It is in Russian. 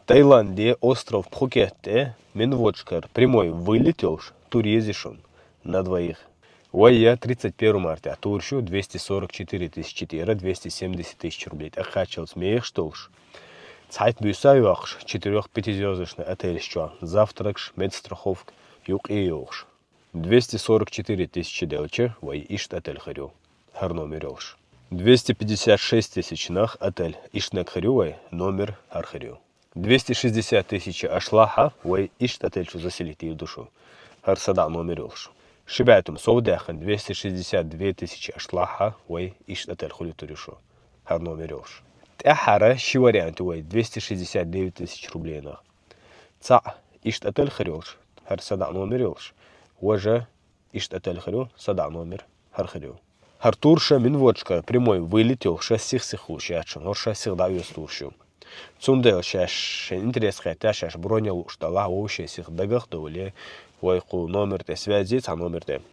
Таиланде, остров Пхукетте, Минводжкар, прямой вылетел, туризишон на двоих. Я 31 марта, туршу 244 тысячи тира, 270 тысяч рублей. Ахачел смех, что ж. Цайт бюсаюахш, 4-5-звездочный отель что. Завтракш, медстраховка, юг и югш. 244 тысячи делче, ишт отель харю. Номер 256 тысяч нах отель, ишнек харю, номер архарю. 260 тысяч ашлаха, ишт отель, что заселить и душу. Харсада номер юлш. Шибятум совдяхан 262 тысячи ашлаха, ишт отель хулитуришу. Номер юлш. Тахара шивариант, 269 тысяч рублей нах. Ца ишт отель харюлш. Харсада номер юлш. Уже ишт отель харю, сада номер хархарю. Хартурша Минводжка прямой вылетел шассих сихлушачен, шассих даю слушаю. Цундел шаш интерес хотя шаш бронил, что ла вообще сих дагах доли, номер те связи, номер те.